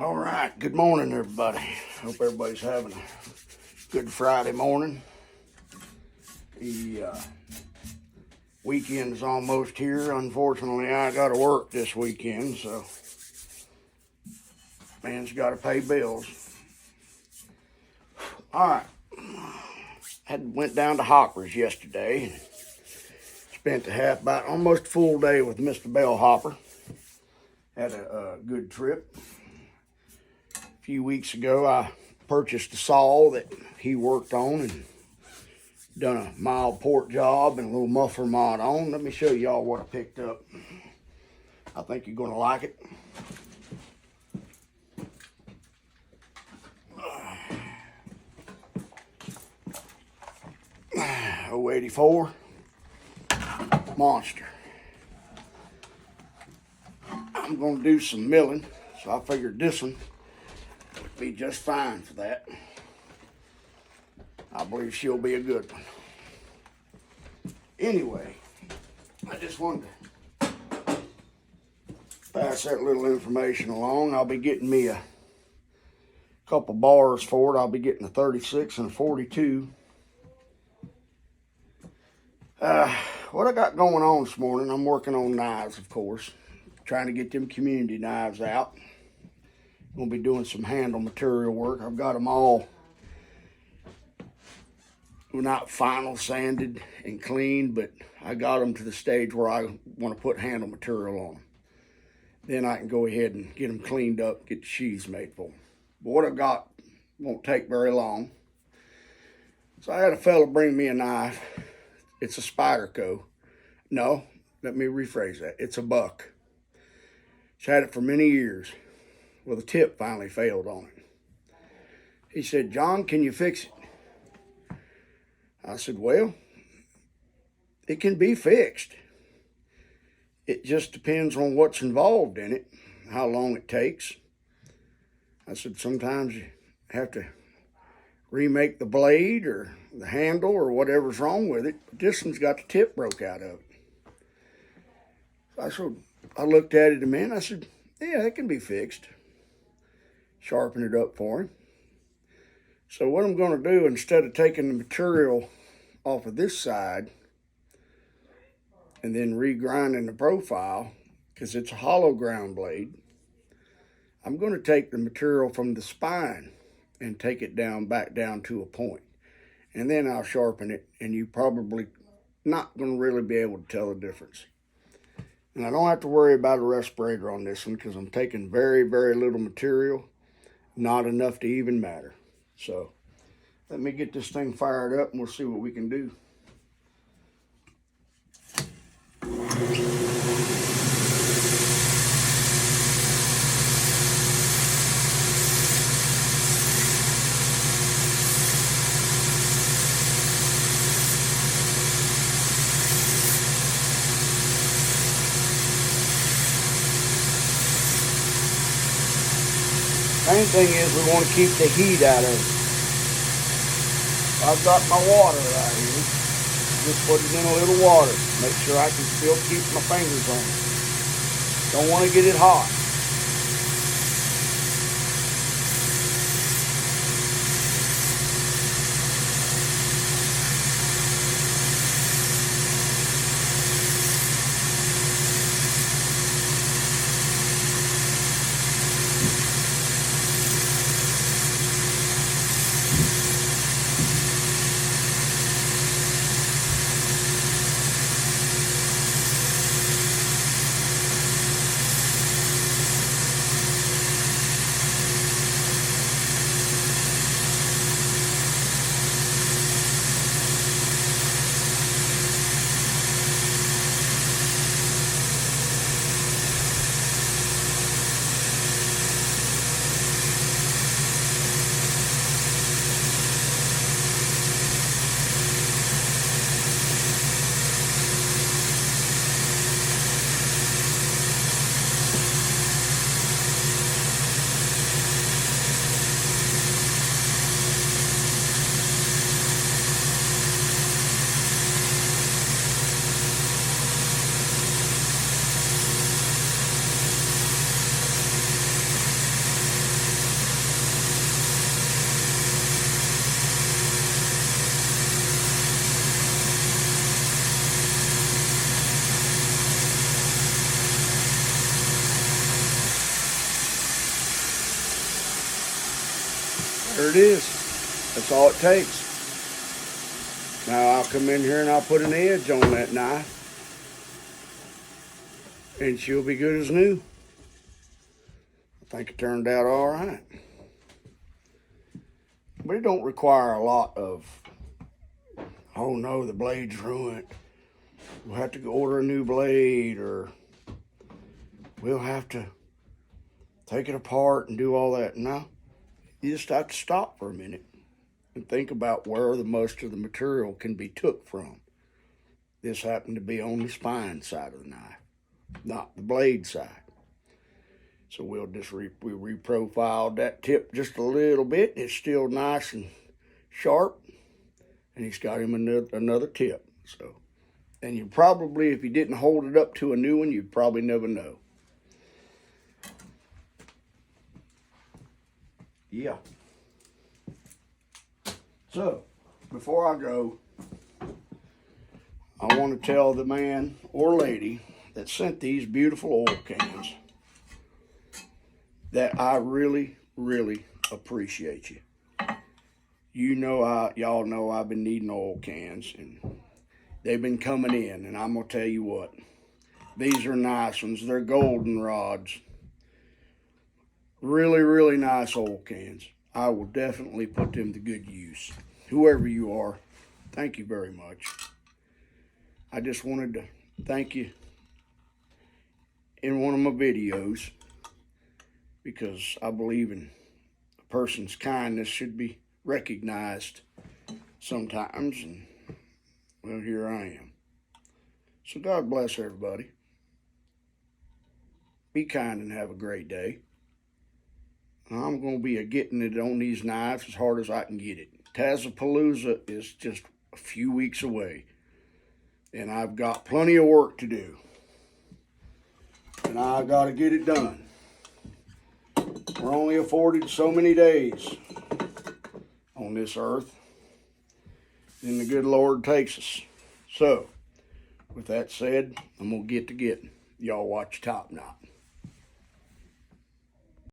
All right, good morning, everybody. Hope everybody's having a good Friday morning. The weekend is almost here. Unfortunately, I got to work this weekend, so man's got to pay bills. All right, went down to Hopper's yesterday and spent about almost a full day with Mr. Bell Hopper. Had a good trip. A few weeks ago, I purchased a saw that he worked on and done a mild port job and a little muffler mod on. Let me show y'all what I picked up. I think you're gonna like it. '84 Monster. I'm gonna do some milling, so I figured this one would be just fine for that. I believe she'll be a good one. Anyway, I just wanted to pass that little information along. I'll be getting me a couple bars for it. I'll be getting a 36 and a 42. What I got going on this morning, I'm working on knives, of course. Trying to get them community knives out. Gonna be doing some handle material work. I've got them all not final sanded and cleaned, but I got them to the stage where I want to put handle material on them. Then I can go ahead and get them cleaned up, get the sheaths made for them. But what I got won't take very long. So I had a fella bring me a knife. It's a Spyderco. No, let me rephrase that. It's a buck. He's had it for many years. Well, the tip finally failed on it. He said, "John, can you fix it?" I said, "Well, it can be fixed. It just depends on what's involved in it, how long it takes." I said, "Sometimes you have to remake the blade or the handle or whatever's wrong with it. But this one's got the tip broke out of it." I looked at it a minute. I said, "Yeah, it can be fixed." Sharpen it up for him. So what I'm going to do, instead of taking the material off of this side and then regrinding the profile, because it's a hollow ground blade, I'm going to take the material from the spine and take it back down to a point. And then I'll sharpen it, and you probably not going to really be able to tell the difference. And I don't have to worry about a respirator on this one because I'm taking very, very little material, not enough to even matter. So let me get this thing fired up and we'll see what we can do. Main thing is we want to keep the heat out of it. I've got my water right here. Just put it in a little water. Make sure I can still keep my fingers on it. Don't want to get it hot. it is. That's all it takes. Now I'll come in here and I'll put an edge on that knife, and she'll be good as new. I think it turned out all right. But it don't require a lot of, oh no, the blade's ruined. We'll have to go order a new blade, or we'll have to take it apart and do all that. No, you just have to stop for a minute and think about where the most of the material can be took from. This happened to be on the spine side of the knife, not the blade side. So we'll just we reprofiled that tip just a little bit. It's still nice and sharp, and he's got him another tip. So, and you probably, if you didn't hold it up to a new one, you'd probably never know. Yeah. So, before I go, I want to tell the man or lady that sent these beautiful oil cans that I really, really appreciate you. Y'all know I've been needing oil cans, and they've been coming in, and I'm gonna tell you what, these are nice ones. They're goldenrods. Really, really nice oil cans. I will definitely put them to good use. Whoever you are, thank you very much. I just wanted to thank you in one of my videos, because I believe in a person's kindness should be recognized sometimes, and well, here I am. So God bless everybody. Be kind and have a great day. I'm going to be getting it on these knives as hard as I can get it. Tazapalooza is just a few weeks away, and I've got plenty of work to do, and I got to get it done. We're only afforded so many days on this earth, then the good Lord takes us. So, with that said, I'm going to get to getting. Y'all watch Top Knot.